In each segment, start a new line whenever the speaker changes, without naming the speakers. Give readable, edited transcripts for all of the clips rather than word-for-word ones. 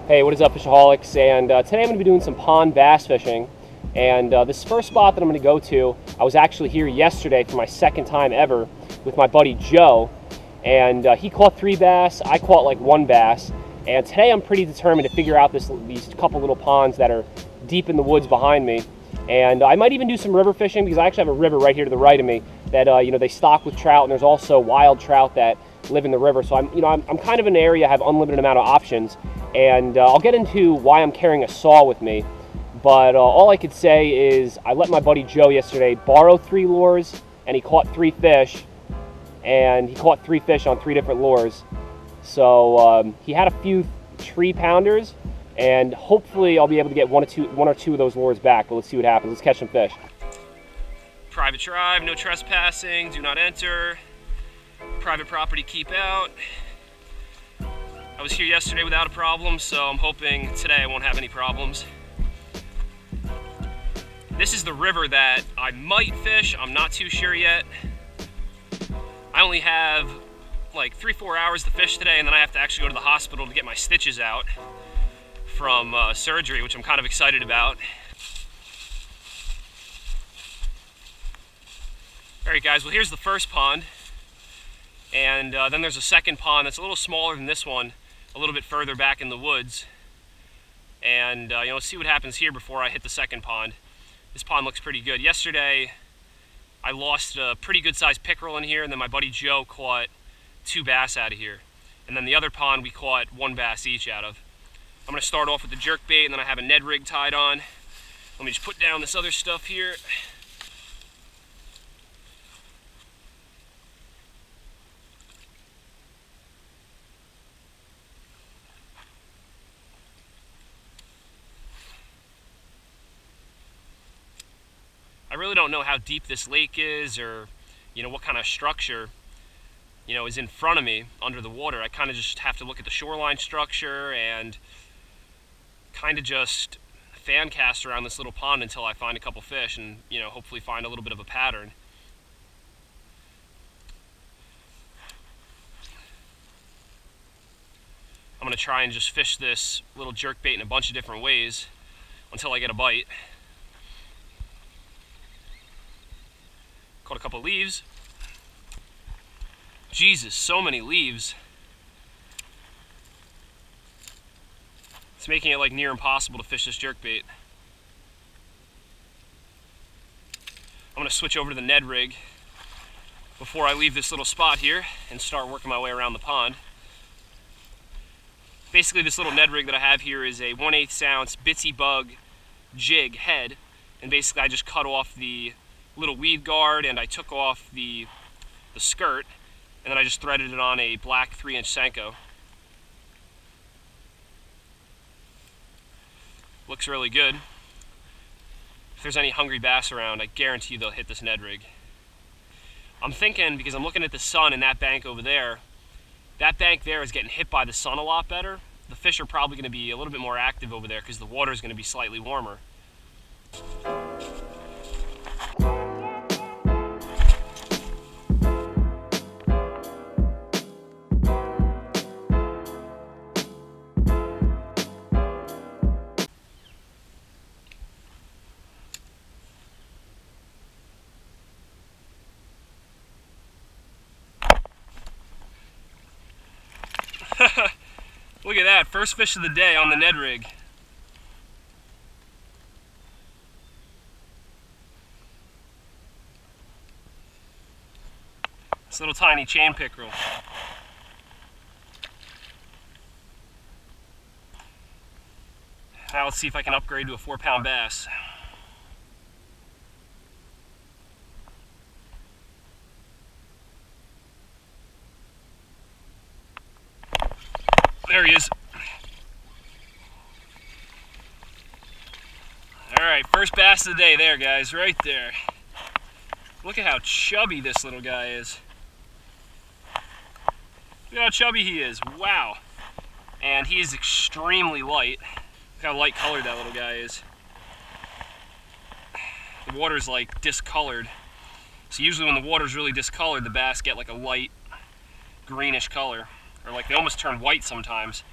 Hey, what is up, Fishaholics? And today I'm going to be doing some pond bass fishing. And this first spot that I'm going to go to, I was actually here yesterday for my second time ever with my buddy Joe. And he caught 3 bass, I caught like 1 bass. And today I'm pretty determined to figure out these couple little ponds that are deep in the woods behind me. And I might even do some river fishing because I actually have a river right here to the right of me that they stock with trout, and there's also wild trout that live in the river. So I'm kind of in an area I have unlimited amount of options. And I'll get into why I'm carrying a saw with me, but all I could say is I let my buddy Joe yesterday borrow 3 lures, and he caught 3 fish, and he caught 3 fish on 3 different lures. So he had a few tree pounders, and hopefully I'll be able to get one or two of those lures back, but let's see what happens. Let's catch some fish. Private drive, no trespassing, do not enter. Private property, keep out. I was here yesterday without a problem, so I'm hoping today I won't have any problems. This is the river that I might fish. I'm not too sure yet. I only have like 3-4 hours to fish today, and then I have to actually go to the hospital to get my stitches out from surgery, which I'm kind of excited about. All right, guys, well, here's the first pond. And then there's a second pond that's a little smaller than this one, a little bit further back in the woods. And let's see what happens here before I hit the second pond. This pond looks pretty good. Yesterday, I lost a pretty good sized pickerel in here, and then my buddy Joe caught 2 bass out of here. And then the other pond we caught 1 bass each out of. I'm gonna start off with the jerk bait, and then I have a Ned rig tied on. Let me just put down this other stuff here. I really don't know how deep this lake is, or what kind of structure is in front of me under the water. I kind of just have to look at the shoreline structure and kind of just fan cast around this little pond until I find a couple fish and hopefully find a little bit of a pattern. I'm gonna try and just fish this little jerk bait in a bunch of different ways until I get a bite. Caught a couple leaves. Jesus, so many leaves. It's making it like near impossible to fish this jerkbait. I'm gonna switch over to the Ned rig before I leave this little spot here and start working my way around the pond. Basically, this little Ned rig that I have here is a 1/8 ounce Bitsy Bug jig head, and basically I just cut off the little weed guard, and I took off the skirt, and then I just threaded it on a black 3-inch Senko. Looks really good. If there's any hungry bass around, I guarantee you they'll hit this Ned rig. I'm thinking, because I'm looking at the sun in that bank over there, that bank there is getting hit by the sun a lot better. The fish are probably going to be a little bit more active over there because the water is going to be slightly warmer. Look at that, first fish of the day on the Ned rig. This little tiny chain pickerel. Now let's see if I can upgrade to a 4-pound bass. There he is. Alright, first bass of the day there, guys, right there. Look at how chubby this little guy is. Look at how chubby he is, wow. And he is extremely light. Look how light colored that little guy is. The water's like discolored. So usually when the water's really discolored, the bass get like a light greenish color, or like they almost turn white sometimes.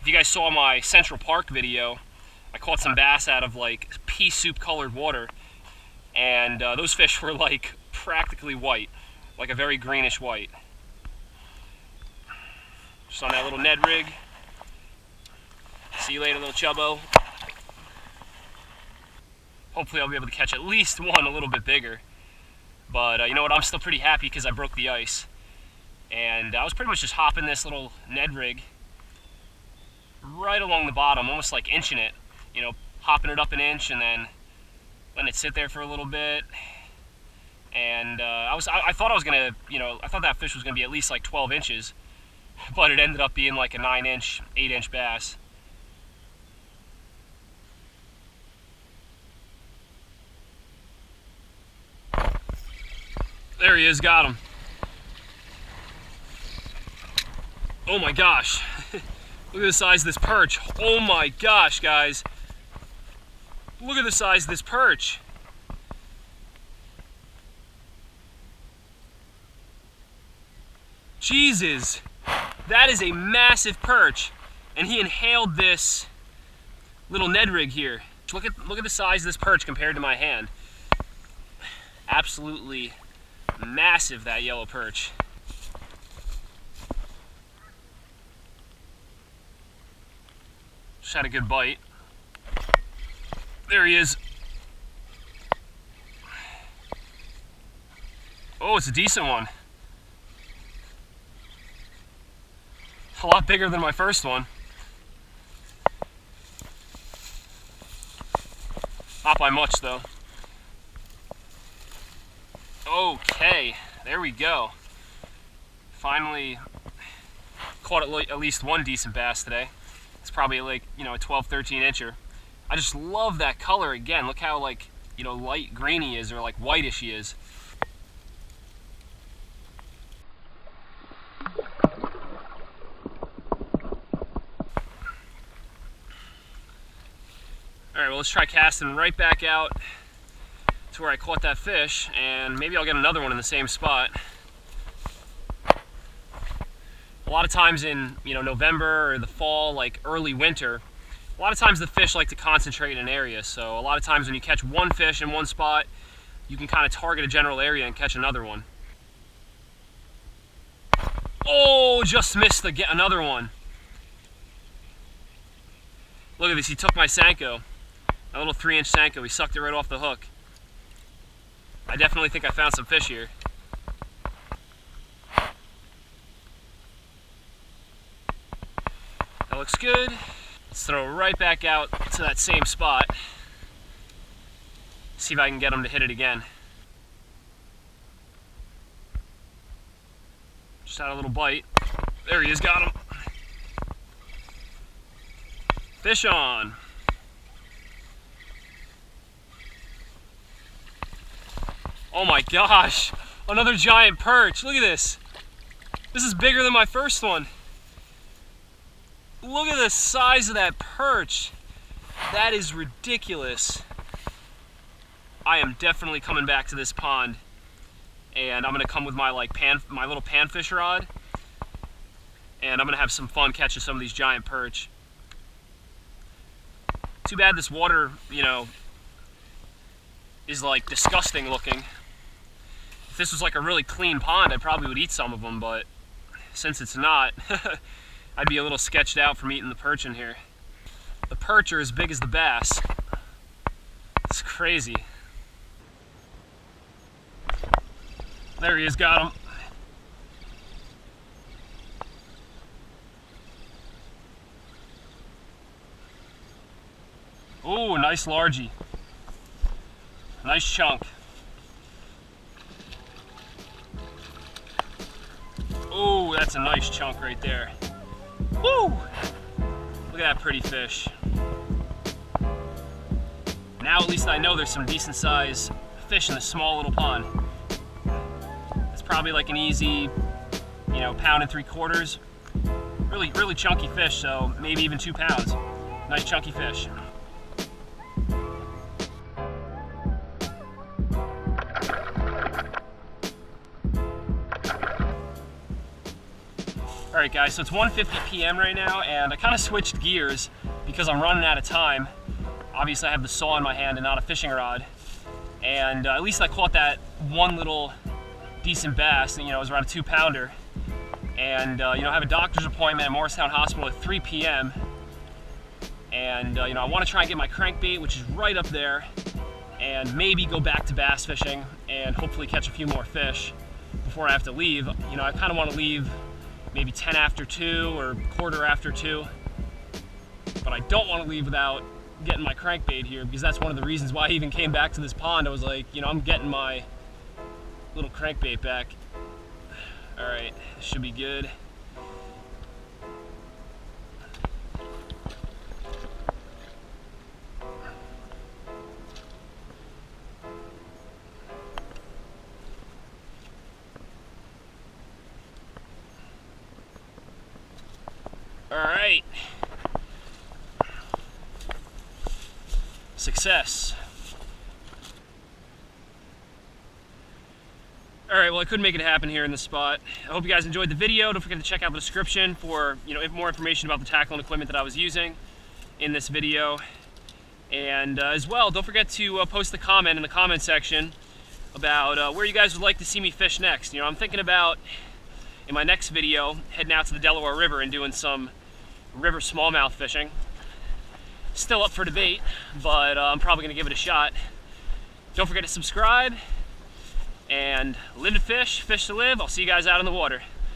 If you guys saw my Central Park video, I caught some bass out of like pea soup colored water, and those fish were like practically white, like a very greenish white. Just on that little Ned rig. See you later, little chubbo. Hopefully I'll be able to catch at least one a little bit bigger. But you know what, I'm still pretty happy because I broke the ice. And I was pretty much just hopping this little Ned rig right along the bottom, almost like inching it. You know, hopping it up an inch and then letting it sit there for a little bit. And I thought I was gonna, you know, I thought that fish was gonna be at least like 12 inches, but it ended up being like a 9-inch, 8-inch bass. There he is, got him. Oh my gosh. Look at the size of this perch. Oh my gosh, guys. Look at the size of this perch. Jesus. That is a massive perch. And he inhaled this little Ned rig here. Look at the size of this perch compared to my hand. Absolutely massive, that yellow perch. Just had a good bite. There he is. Oh, it's a decent one. A lot bigger than my first one. Not by much though. Okay, there we go. Finally caught at least one decent bass today. It's probably like, you know, a 12, 13 incher. I just love that color again. Look how like, you know, light green he is, or like whitish he is. All right, well, let's try casting right back out to where I caught that fish, and maybe I'll get another one in the same spot. A lot of times in, you know, November or the fall, like early winter, a lot of times the fish like to concentrate in an area. So a lot of times when you catch one fish in one spot, you can kind of target a general area and catch another one. Oh, just missed another one. Look at this, he took my Senko, a little 3-inch Senko. He sucked it right off the hook. I definitely think I found some fish here. That looks good. Let's throw it right back out to that same spot. See if I can get him to hit it again. Just had a little bite. There he is, got him. Fish on. Oh my gosh, another giant perch. Look at this. This is bigger than my first one. Look at the size of that perch. That is ridiculous. I am definitely coming back to this pond, and I'm gonna come with my my little panfish rod, and I'm gonna have some fun catching some of these giant perch. Too bad this water, you know, is like disgusting looking. If this was like a really clean pond, I probably would eat some of them, but since it's not, I'd be a little sketched out from eating the perch in here. The perch are as big as the bass. It's crazy. There he is, got him. Ooh, nice largie. Nice chunk. Oh, that's a nice chunk right there. Woo! Look at that pretty fish. Now at least I know there's some decent size fish in this small little pond. It's probably like an easy, you know, 1.75 pounds. Really chunky fish, so maybe even 2 pounds. Nice chunky fish. All right guys, so it's 1:50 p.m. right now, and I kind of switched gears because I'm running out of time. Obviously I have the saw in my hand and not a fishing rod. And at least I caught that one little decent bass, you know, it was around a 2-pounder. And you know, I have a doctor's appointment at Morristown Hospital at 3 p.m. And you know, I want to try and get my crankbait, which is right up there, and maybe go back to bass fishing and hopefully catch a few more fish before I have to leave. You know, I kind of want to leave maybe 10 after 2 or quarter after 2, but I don't want to leave without getting my crankbait here, because that's one of the reasons why I even came back to this pond. I was like, you know, I'm getting my little crankbait back. All right, this should be good. All right. Success. All right, well, I couldn't make it happen here in this spot. I hope you guys enjoyed the video. Don't forget to check out the description for, you know, more information about the tackle and equipment that I was using in this video. And as well, don't forget to post a comment in the comment section about where you guys would like to see me fish next. You know, I'm thinking about, in my next video, heading out to the Delaware River and doing some river smallmouth fishing. Still up for debate, but I'm probably gonna give it a shot. Don't forget to subscribe, and live to fish, fish to live. I'll see you guys out in the water.